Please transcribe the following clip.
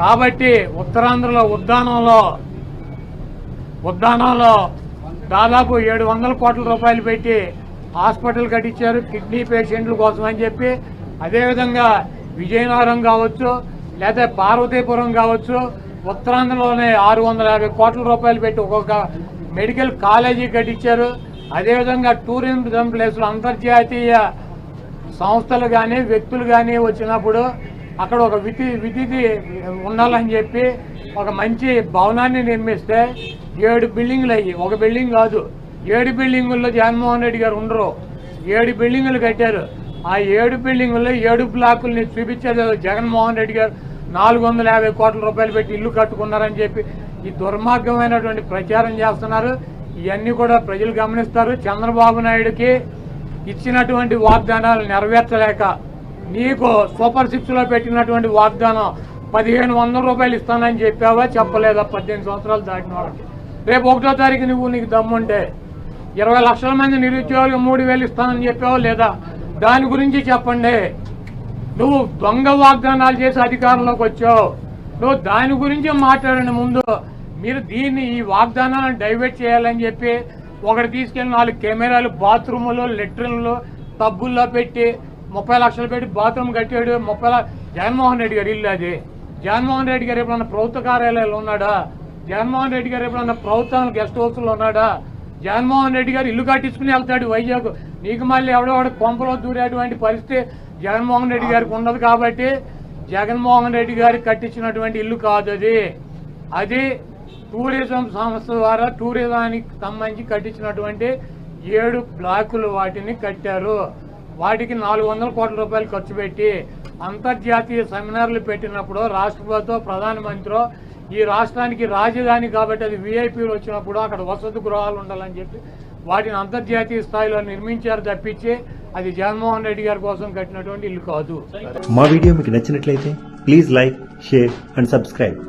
కాబట్టి ఉత్తరాంధ్రలో ఉద్దానంలో దాదాపు 700 కోట్ల రూపాయలు పెట్టి హాస్పిటల్ కట్టించారు కిడ్నీ పేషెంట్ల కోసం అని చెప్పి. అదేవిధంగా విజయనగరం కావచ్చు లేదా పార్వతీపురం కావచ్చు, ఉత్తరాంధ్రలోనే 650 కోట్ల రూపాయలు పెట్టి ఒక్కొక్క మెడికల్ కాలేజీ కట్టించారు. అదేవిధంగా టూరిజం ప్లేసులు అంతర్జాతీయ సంస్థలు కానీ వ్యక్తులు కానీ వచ్చినప్పుడు అక్కడ ఒక విధి ఉండాలని చెప్పి ఒక మంచి భవనాన్ని నిర్మిస్తే 7 బిల్డింగులు అయ్యి, ఒక బిల్డింగ్ కాదు 7 బిల్డింగుల్లో జగన్మోహన్ రెడ్డి గారు ఉండరు. 7 బిల్డింగులు కట్టారు. ఆ 7 బిల్డింగుల్లో 7 బ్లాకుల్ని చూపించేది జగన్మోహన్ రెడ్డి గారు 450 కోట్ల రూపాయలు పెట్టి ఇల్లు కట్టుకున్నారని చెప్పి ఈ దుర్మార్గమైనటువంటి ప్రచారం చేస్తున్నారు. ఇవన్నీ కూడా ప్రజలు గమనిస్తారు. చంద్రబాబు నాయుడుకి ఇచ్చినటువంటి వాగ్దానాలు నెరవేర్చలేక నీకు సూపర్ 6లో పెట్టినటువంటి వాగ్దానం 1500 రూపాయలు ఇస్తానని చెప్పావా చెప్పలేదా? 18 సంవత్సరాలు దాటిన వాళ్ళకి రేపు 1వ తారీఖు నీకు దమ్ముంటే 20 లక్షల మంది నిరుద్యోగులకు 3000 ఇస్తానని చెప్పావా లేదా? దాని గురించి చెప్పండి. నువ్వు దొంగ వాగ్దానాలు చేసి అధికారంలోకి వచ్చావు. నువ్వు దాని గురించి మాట్లాడండి. ముందు మీరు ఈ వాగ్దానాలను డైవర్ట్ చేయాలని చెప్పి ఒకటి తీసుకెళ్ళి 4 కెమెరాలు బాత్రూములు లెట్రిన్లు టబ్బుల్లో పెట్టి 30 లక్షలు పెట్టి బాత్రూమ్ కట్టాడు. జగన్మోహన్ రెడ్డి గారు ఇల్లు అది. జగన్మోహన్ రెడ్డి గారు ఎప్పుడన్నా ప్రభుత్వ కార్యాలయాలు ఉన్నాడా? జగన్మోహన్ రెడ్డి గారు ఎప్పుడన్నా ప్రభుత్వం గెస్ట్ హౌస్లో ఉన్నాడా? జగన్మోహన్ రెడ్డి గారు ఇల్లు కట్టించుకుని వెళ్తాడు వైజాగ్. నీకు మళ్ళీ ఎవడెవడ కొంపలో దూరేటువంటి పరిస్థితి జగన్మోహన్ రెడ్డి గారికి ఉండదు. కాబట్టి జగన్మోహన్ రెడ్డి గారికి కట్టించినటువంటి ఇల్లు కాదు అది టూరిజం సంస్థ ద్వారా టూరిజానికి సంబంధించి కట్టించినటువంటి 7 బ్లాకులు వాటిని కట్టారు. వాటికి 400 కోట్ల రూపాయలు ఖర్చు పెట్టి అంతర్జాతీయ సెమినార్లు పెట్టినప్పుడు రాష్ట్రపతితో ప్రధానమంత్రి ఈ రాష్ట్రానికి రాజధాని కాబట్టి అది విఐపీలు వచ్చినప్పుడు అక్కడ వసతి గృహాలు ఉండాలని చెప్పి వాటిని అంతర్జాతీయ స్థాయిలో నిర్మించారు తప్పించి అది జగన్మోహన్ రెడ్డి గారి కోసం కట్టినటువంటి ఇల్లు కాదు. మా వీడియో మీకు నచ్చినట్లయితే please like, share and subscribe.